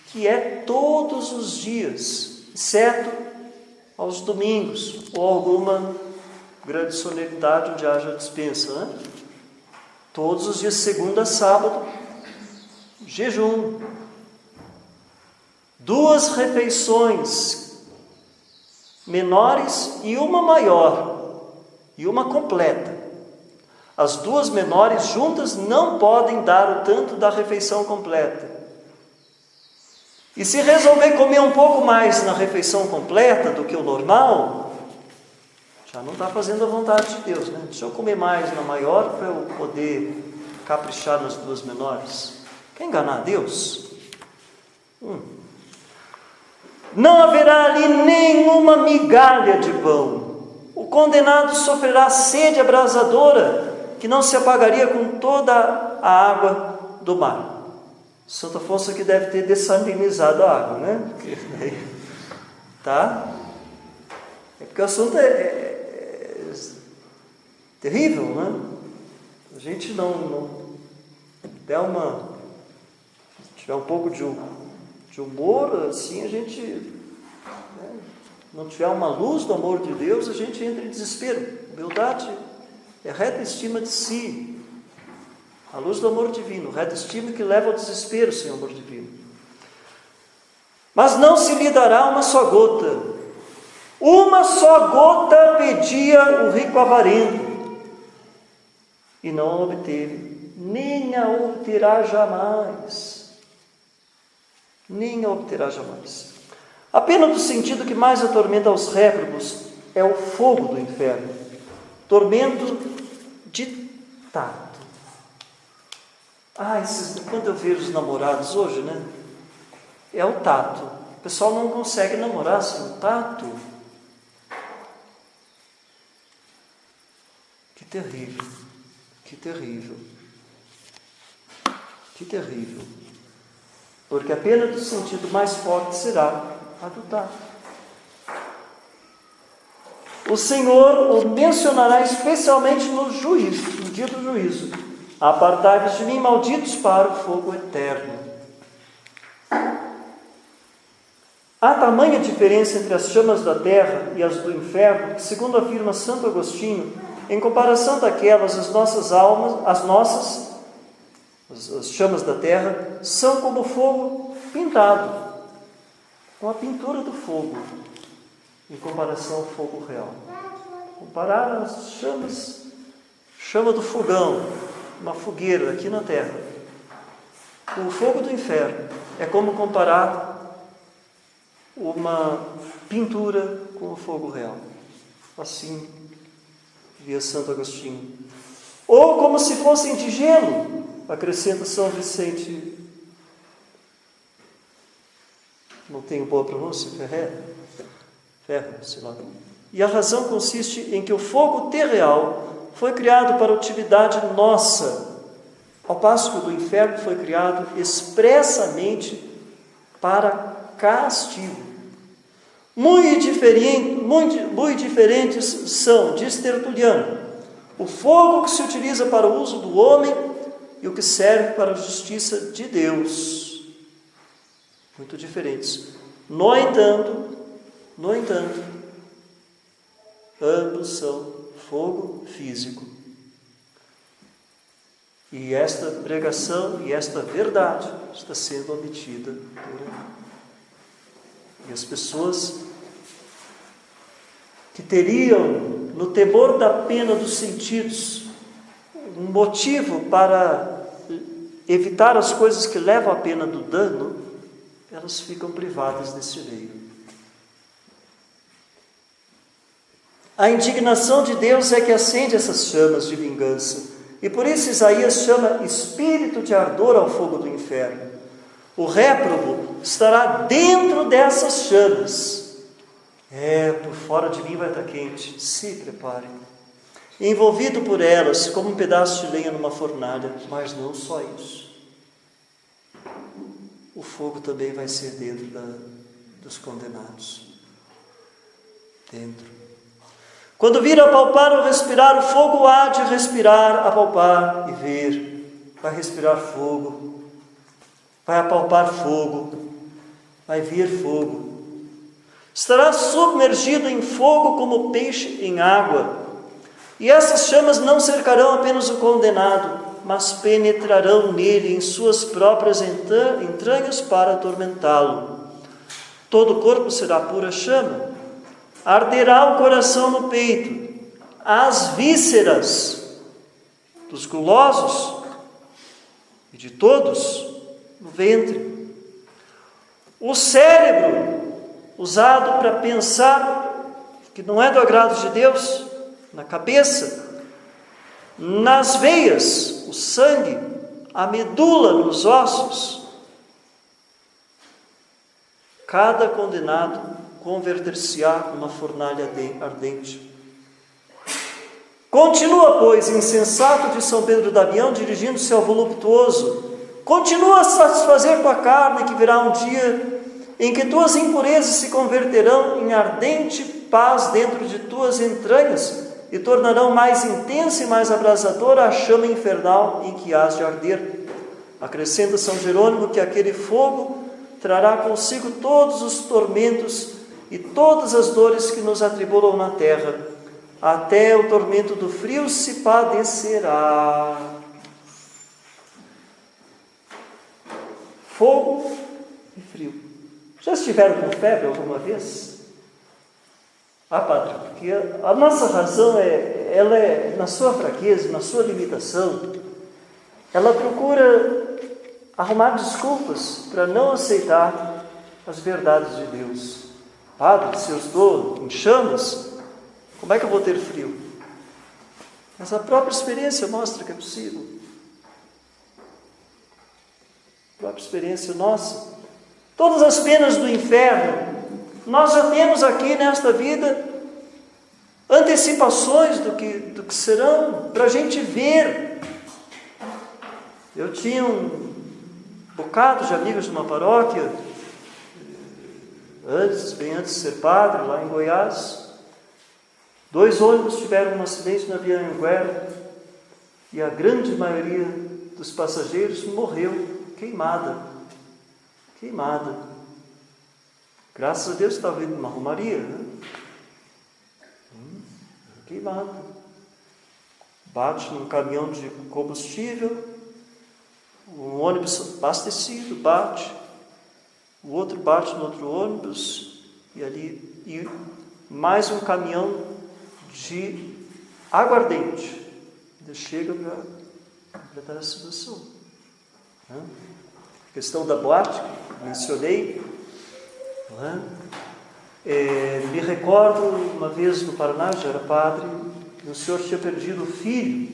que é todos os dias, exceto aos domingos, ou alguma grande solenidade onde haja dispensa, né? Todos os dias, segunda a sábado, jejum. 2 refeições menores e uma maior, e uma completa. As 2 menores juntas não podem dar o tanto da refeição completa. E se resolver comer um pouco mais na refeição completa do que o normal, já não está fazendo a vontade de Deus, né? Deixa eu comer mais na maior para eu poder caprichar nas 2 menores. Quer enganar Deus? Não haverá ali nenhuma migalha de pão. O condenado sofrerá sede abrasadora, que não se apagaria com toda a água do mar. Santo Afonso que deve ter dessalinizado a água, né? Tá? É porque o assunto é terrível, né? A gente não tiver um pouco de humor, assim, a gente, né, não tiver uma luz do amor de Deus, a gente entra em desespero. Humildade é reta estima de si. A luz do amor divino, reta estima que leva ao desespero sem amor divino. Mas não se lhe dará uma só gota. Uma só gota pedia o rico avarento, e não a obteve, nem a obterá jamais. Nem a obterá jamais. A pena do sentido que mais atormenta os réprobos é o fogo do inferno. Tormento de tato. Quando eu vejo os namorados hoje, né? É o tato. O pessoal não consegue namorar sem o tato. Que terrível. Que terrível. Que terrível. Porque a pena do sentido mais forte será a do tato. O Senhor o mencionará especialmente no juízo, no dia do juízo. Apartai-vos de mim, malditos, para o fogo eterno. Há tamanha diferença entre as chamas da terra e as do inferno, que, segundo afirma Santo Agostinho, em comparação daquelas, as chamas da terra, são como fogo pintado, com a pintura do fogo, em comparação ao fogo real. Comparar as chama do fogão, uma fogueira aqui na terra, com o fogo do inferno, é como comparar uma pintura com o fogo real. Assim via Santo Agostinho. Ou como se fossem de gelo, acrescenta São Vicente, não tenho boa pronúncia, Ferro, sei lá. E a razão consiste em que o fogo terreal foi criado para utilidade nossa, ao passo que o do inferno foi criado expressamente para castigo. Muito diferentes são, diz Tertuliano, o fogo que se utiliza para o uso do homem e o que serve para a justiça de Deus. Muito diferentes. No entanto, ambos são fogo físico. E esta pregação e esta verdade está sendo omitida por aí. E as pessoas que teriam, no temor da pena dos sentidos, um motivo para evitar as coisas que levam à pena do dano, elas ficam privadas desse meio. A indignação de Deus é que acende essas chamas de vingança. E por isso Isaías chama espírito de ardor ao fogo do inferno. O réprobo estará dentro dessas chamas. Por fora de mim vai estar quente. Se prepare. Envolvido por elas, como um pedaço de lenha numa fornalha. Mas não só isso. O fogo também vai ser dentro dos condenados. Dentro. Quando vir apalpar ou respirar, o fogo há de respirar, apalpar e ver. Vai respirar fogo. Vai apalpar fogo. Vai ver fogo. Estará submergido em fogo como peixe em água. E essas chamas não cercarão apenas o condenado, mas penetrarão nele em suas próprias entranhas para atormentá-lo. Todo o corpo será pura chama. Arderá o coração no peito, as vísceras dos gulosos e de todos no ventre. O cérebro, usado para pensar que não é do agrado de Deus, na cabeça, nas veias, o sangue, a medula nos ossos. Cada condenado converter-se-á numa fornalha ardente. Continua, pois, insensato de São Pedro Damião, dirigindo-se ao voluptuoso. Continua a satisfazer tua carne, que virá um dia em que tuas impurezas se converterão em ardente paz dentro de tuas entranhas e tornarão mais intensa e mais abrasadora a chama infernal em que hás de arder. Acrescenta São Jerônimo que aquele fogo trará consigo todos os tormentos e todas as dores que nos atribulam na terra, até o tormento do frio se padecerá. Fogo e frio. Já estiveram com febre alguma vez? Padre, porque a nossa razão ela é na sua fraqueza, na sua limitação, ela procura arrumar desculpas para não aceitar as verdades de Deus. Padre, se eu estou em chamas, como é que eu vou ter frio? Mas a própria experiência mostra que é possível. A própria experiência nossa. Todas as penas do inferno, nós já temos aqui nesta vida antecipações do que serão, para a gente ver. Eu tinha um bocado de amigos de uma paróquia, bem antes de ser padre, lá em Goiás. 2 ônibus tiveram um acidente na Via Anhanguera e a grande maioria dos passageiros morreu queimada. Graças a Deus estava indo numa romaria, né? Queimada. Bate num caminhão de combustível, um ônibus abastecido bate, o outro bate no outro ônibus, e mais um caminhão de aguardente. Ainda chega para completar a situação. A questão da boate, que mencionei. Me recordo, uma vez no Paraná, já era padre, e o senhor tinha perdido o filho.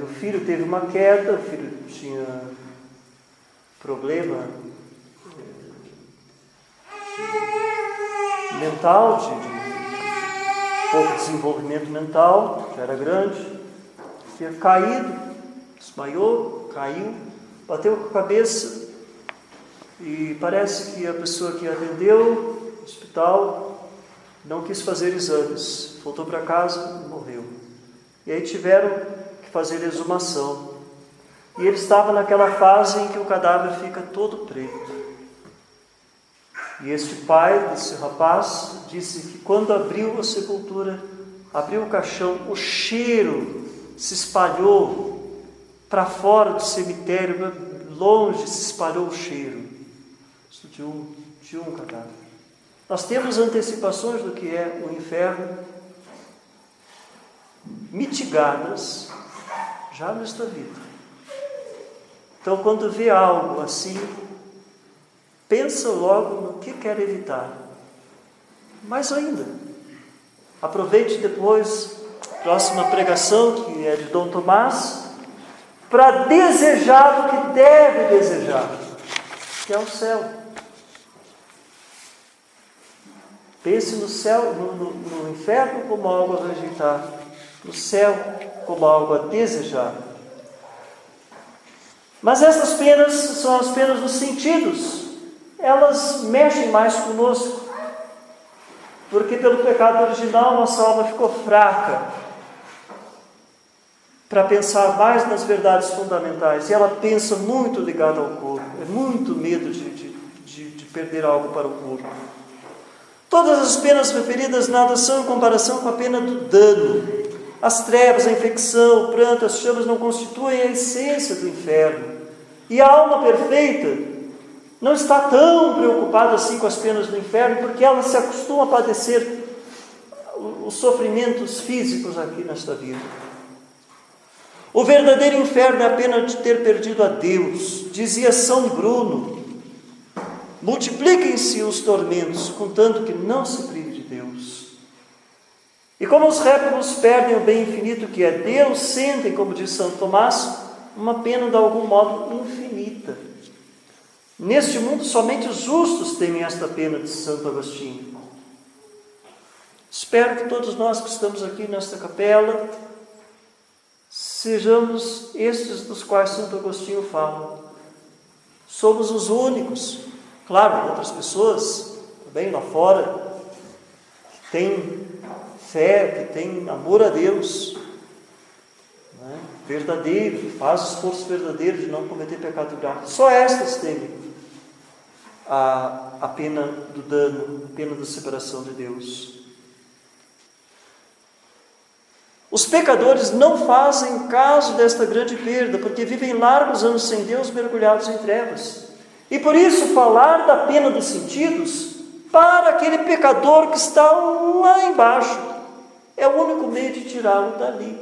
O filho teve uma queda, o filho tinha problema mental, de pouco desenvolvimento mental, já era grande, tinha caído, desmaiou, caiu, bateu com a cabeça e parece que a pessoa que atendeu no hospital não quis fazer exames, voltou para casa e morreu. E aí tiveram que fazer exumação. E ele estava naquela fase em que o cadáver fica todo preto. E este pai desse rapaz disse que quando abriu a sepultura, abriu o caixão, o cheiro se espalhou para fora do cemitério, longe se espalhou o cheiro de um cadáver. Nós temos antecipações do que é o inferno, mitigadas já nesta vida. Então, quando vê algo assim, pensa logo no que quer evitar. Mais ainda, Aproveite depois, próxima pregação, que é de Dom Tomás, para desejar o que deve desejar, que é o céu. Pense no céu, no inferno como algo a rejeitar, no céu como algo a desejar. Mas essas penas são as penas dos sentidos. Elas mexem mais conosco, porque pelo pecado original nossa alma ficou fraca para pensar mais nas verdades fundamentais, e ela pensa muito ligada ao corpo, é muito medo de perder algo para o corpo. Todas as penas referidas nada são em comparação com a pena do dano. As trevas, a infecção, o pranto, as chamas não constituem a essência do inferno. E a alma perfeita não está tão preocupada assim com as penas do inferno, porque ela se acostuma a padecer os sofrimentos físicos aqui nesta vida. O verdadeiro inferno é a pena de ter perdido a Deus. Dizia São Bruno: multipliquem-se os tormentos, contanto que não se prive de Deus. E como os réprobos perdem o bem infinito que é Deus, sentem, como diz Santo Tomás, uma pena de algum modo infinita. Neste mundo, somente os justos temem esta pena, de Santo Agostinho. Espero que todos nós que estamos aqui nesta capela sejamos estes dos quais Santo Agostinho fala. Somos os únicos. Claro, outras pessoas, também lá fora, que têm fé, que têm amor a Deus, né? Verdadeiro, que faz esforço verdadeiro de não cometer pecado grave. Só estas temem a pena do dano, a pena da separação de Deus. Os pecadores não fazem caso desta grande perda, porque vivem largos anos sem Deus, mergulhados em trevas. E por isso falar da pena dos sentidos, para aquele pecador que está lá embaixo, é o único meio de tirá-lo dali.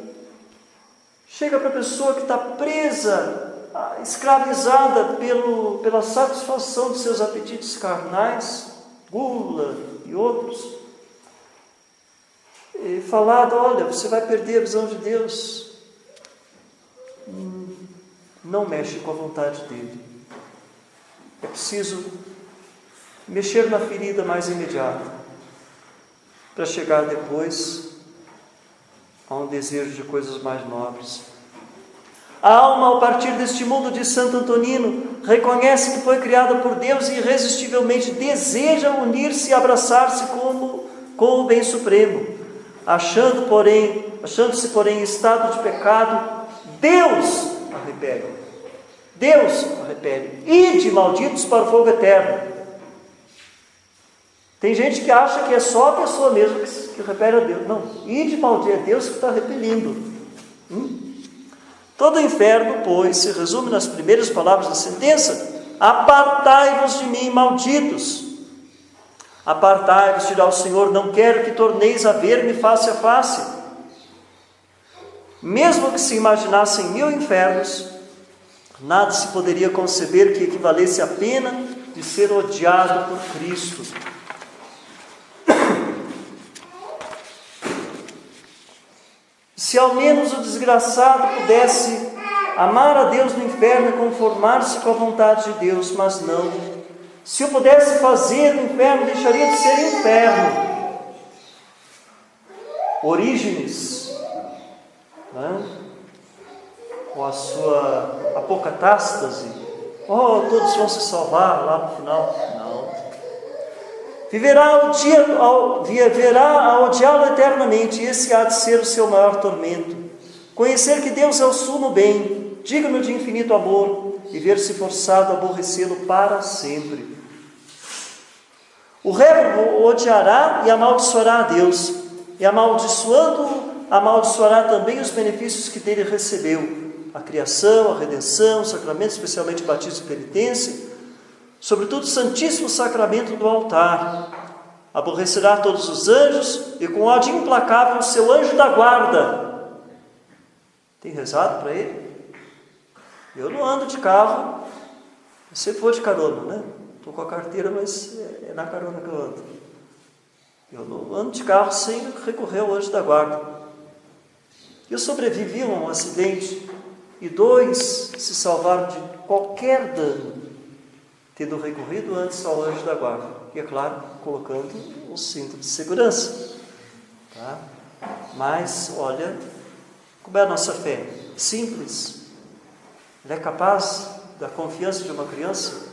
Chega para a pessoa que está presa, escravizada pela satisfação de seus apetites carnais, gula e outros, e falado: olha, você vai perder a visão de Deus. Não mexe com a vontade dele. É preciso mexer na ferida mais imediata, para chegar depois a um desejo de coisas mais nobres. A alma, ao partir deste mundo, de Santo Antonino, reconhece que foi criada por Deus e irresistivelmente deseja unir-se e abraçar-se com o bem supremo. Achando-se, porém, em estado de pecado, Deus a repele. Deus a repele. Ide, malditos, para o fogo eterno. Tem gente que acha que é só a pessoa mesmo que repele a Deus. Não, ide, maldito, é Deus que está repelindo. Todo o inferno, pois, se resume nas primeiras palavras da sentença: apartai-vos de mim, malditos. Apartai-vos, dirá o Senhor, não quero que torneis a ver-me face a face. Mesmo que se imaginassem 1000 infernos, nada se poderia conceber que equivalesse à pena de ser odiado por Cristo. Se ao menos o desgraçado pudesse amar a Deus no inferno e conformar-se com a vontade de Deus, mas não. Se o pudesse fazer no inferno, deixaria de ser inferno. Orígenes, né? Com a sua apocatástase, todos vão se salvar lá no final. Não. Viverá a odiá-lo eternamente, e esse há de ser o seu maior tormento. Conhecer que Deus é o sumo bem, digno de infinito amor, e ver-se forçado a aborrecê-lo para sempre. O réprobo odiará e amaldiçoará a Deus, e amaldiçoando-o, amaldiçoará também os benefícios que dele recebeu: a criação, a redenção, o sacramento, especialmente o batismo e penitência, sobretudo o Santíssimo Sacramento do altar. Aborrecerá todos os anjos e com ódio implacável o seu anjo da guarda. Tem rezado para ele? Eu não ando de carro, eu sempre vou de carona, né? Estou com a carteira, mas é na carona que eu ando. Eu não ando de carro sem recorrer ao anjo da guarda. Eu sobrevivi a um acidente e 2 se salvaram de qualquer dano, tendo recorrido antes ao anjo da guarda. E, é claro, colocando o cinto de segurança. Tá? Mas, olha, como é a nossa fé? Simples. Ela é capaz da confiança de uma criança?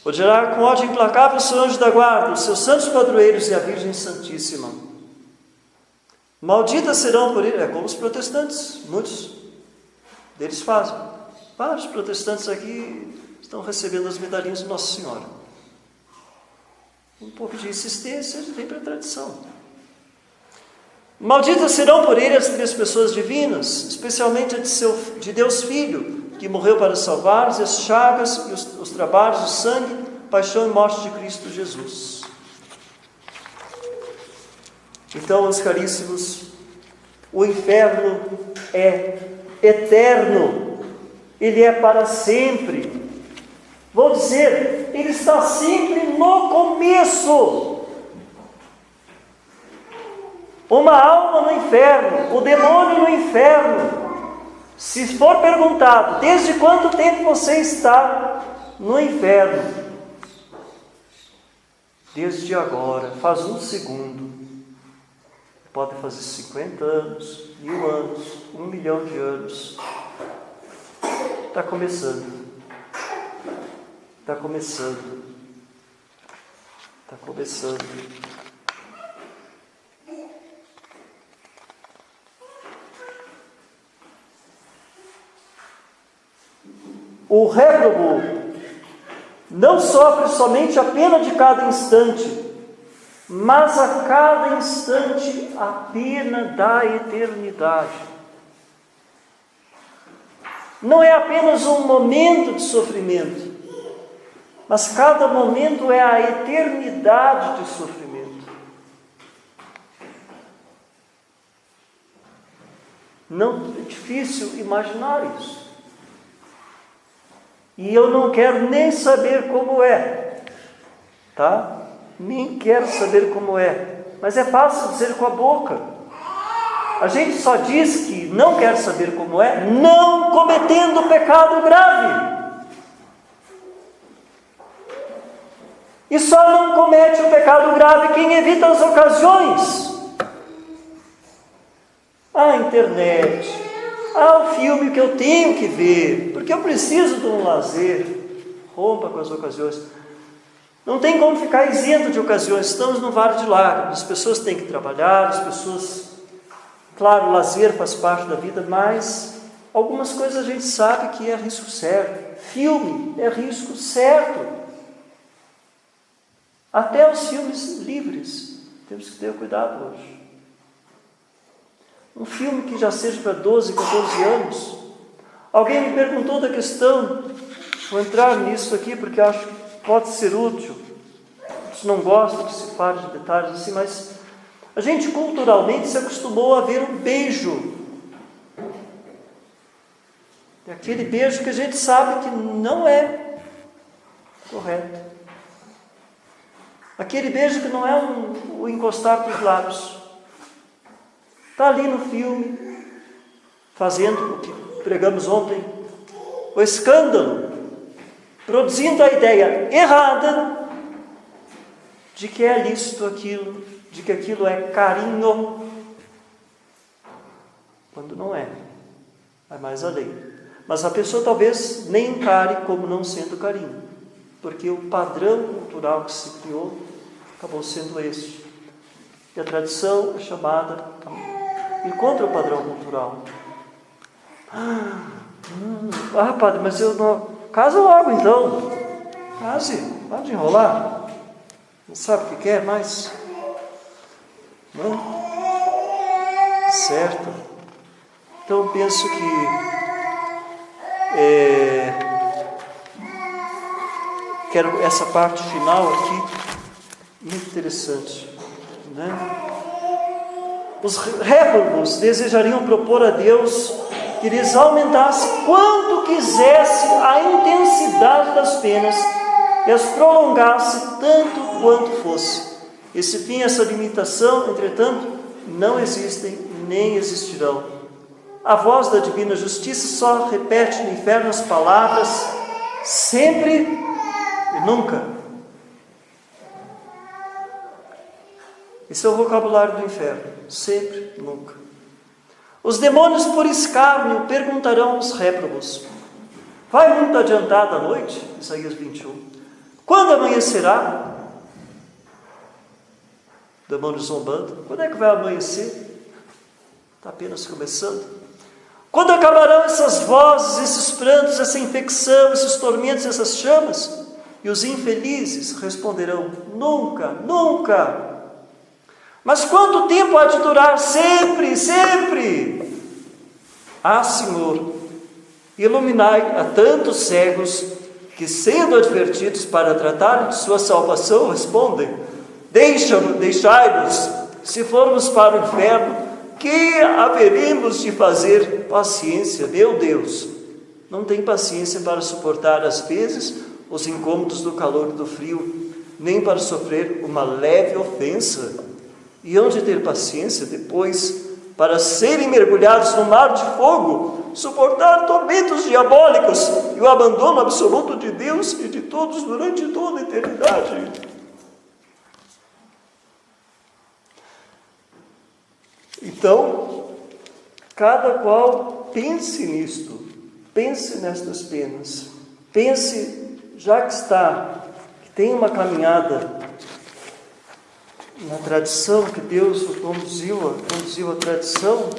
Odiará com ódio implacável o seu anjo da guarda, os seus santos padroeiros e a Virgem Santíssima. Malditas serão por ele, como os protestantes, muitos deles fazem. Vários protestantes aqui estão recebendo as medalhinhas de Nossa Senhora. Um pouco de insistência vem para a tradição. Malditas serão por ele as 3 pessoas divinas, especialmente a de Deus Filho, que morreu para salvar as chagas e os trabalhos de sangue, paixão e morte de Cristo Jesus. Então, meus caríssimos, o inferno é eterno, ele é para sempre. Vou dizer, ele está sempre no começo. Uma alma no inferno, o demônio no inferno. Se for perguntado, desde quanto tempo você está no inferno? Desde agora, faz 1 segundo. Pode fazer 50 anos, 1000 anos, 1 milhão de anos. Está começando. Está começando. Está começando. O réprobo não sofre somente a pena de cada instante, mas a cada instante a pena da eternidade. Não é apenas um momento de sofrimento, mas cada momento é a eternidade de sofrimento. Não é difícil imaginar isso. E eu não quero nem saber como é, tá? Nem quero saber como é, mas é fácil dizer com a boca. A gente só diz que não quer saber como é, não cometendo pecado grave. E só não comete o pecado grave quem evita as ocasiões. A internet, o filme que eu tenho que ver, porque eu preciso de um lazer. Rompa com as ocasiões. Não tem como ficar isento de ocasiões. Estamos num vale de lágrimas. As pessoas têm que trabalhar, as pessoas... Claro, o lazer faz parte da vida, mas algumas coisas a gente sabe que é risco certo. Filme é risco certo. Até os filmes livres. Temos que ter cuidado hoje. Um filme que já seja para 12, 14 anos. Alguém me perguntou da questão, vou entrar nisso aqui porque acho que pode ser útil. Não gosto que se fale de detalhes assim, mas a gente culturalmente se acostumou a ver um beijo. É aquele beijo que a gente sabe que não é correto. Aquele beijo que não é o encostar dos lábios. Está ali no filme, fazendo o que pregamos ontem, o escândalo, produzindo a ideia errada de que é lícito aquilo, de que aquilo é carinho, quando não é. Vai mais além. Mas a pessoa talvez nem encare como não sendo carinho, porque o padrão cultural que se criou acabou sendo esse. E a tradição é chamada ir contra o padrão cultural. Padre, mas eu não... Casa logo então. Case, para de enrolar. Não sabe o que quer mais? Não? Certo. Então penso que quero essa parte final aqui, muito interessante, né? Os réprobos desejariam propor a Deus que lhes aumentasse quanto quisesse a intensidade das penas e as prolongasse tanto quanto fosse. Esse fim, essa limitação, entretanto, não existem nem existirão. A voz da divina justiça só repete no inferno as palavras sempre e nunca. Esse é o vocabulário do inferno, sempre, nunca. Os demônios, por escárnio, perguntarão aos réprobos: vai muito adiantada a noite? Isaías 21. Quando amanhecerá? Demônio zombando. Quando é que vai amanhecer? Está apenas começando. Quando acabarão essas vozes, esses prantos, essa infecção, esses tormentos, essas chamas? E os infelizes responderão: nunca, nunca. Mas quanto tempo há de durar? Sempre, sempre. Ah, Senhor, iluminai a tantos cegos que, sendo advertidos para tratar de sua salvação, respondem: deixai-nos, se formos para o inferno, que haveremos de fazer? Paciência, meu Deus, não tem paciência para suportar às vezes os incômodos do calor e do frio, nem para sofrer uma leve ofensa. E hão de ter paciência depois para serem mergulhados no mar de fogo, suportar tormentos diabólicos e o abandono absoluto de Deus e de todos durante toda a eternidade. Então, cada qual pense nisto, pense nestas penas, pense, já que tem uma caminhada na tradição, que Deus o conduziu a tradição,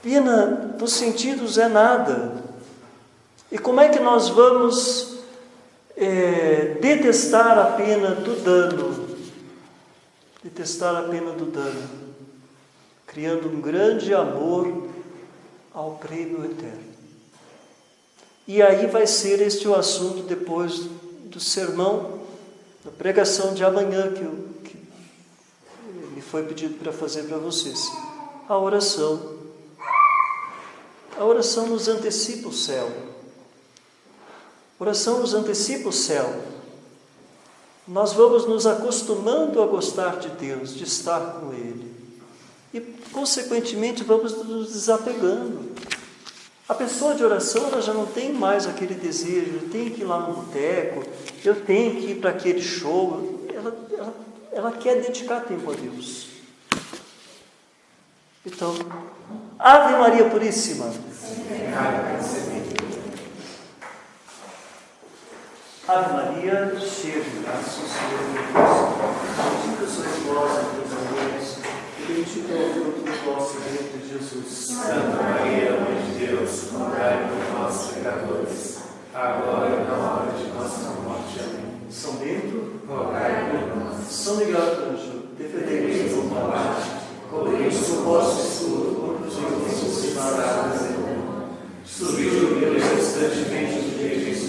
pena dos sentidos é nada. E como é que nós vamos detestar a pena do dano? Detestar a pena do dano, criando um grande amor ao prêmio eterno. E aí vai ser este o assunto depois do sermão, da pregação de amanhã, que me foi pedido para fazer para vocês. A oração. A oração nos antecipa o céu. A oração nos antecipa o céu. Nós vamos nos acostumando a gostar de Deus, de estar com Ele. E, consequentemente, vamos nos desapegando. A pessoa de oração, ela já não tem mais aquele desejo: eu tenho que ir lá no boteco, eu tenho que ir para aquele show. Ela quer dedicar tempo a Deus. Então, Ave Maria Puríssima. Ave Maria, cheia de graça, o Senhor é convosco. Bendita sois vós entre as mulheres, e bendito é o fruto do vosso ventre, Jesus. Santa Maria, Mãe de Deus, rogai por nós, pecadores, agora e na hora de nossa morte. Amém. São Bento, rogai por nós. São Miguel Arcanjo, defendei-nos do mal. Cobri-nos o vosso escudo, contra os inimigos disparados em mundo. Subiu constantemente os direitos,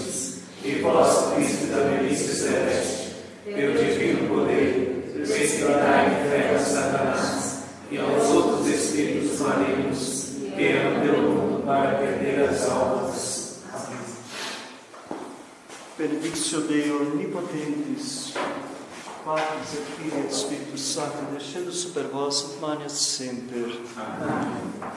e vós, príncipe da milícia celeste, pelo divino poder, exterminai em fé a Satanás e aos outros espíritos malignos que andam pelo mundo para perder as almas. Amém. Benedictio Dei Omnipotens, Patris et Filii et Spiritus Sancti, descendat super vos et manet semper. Amém.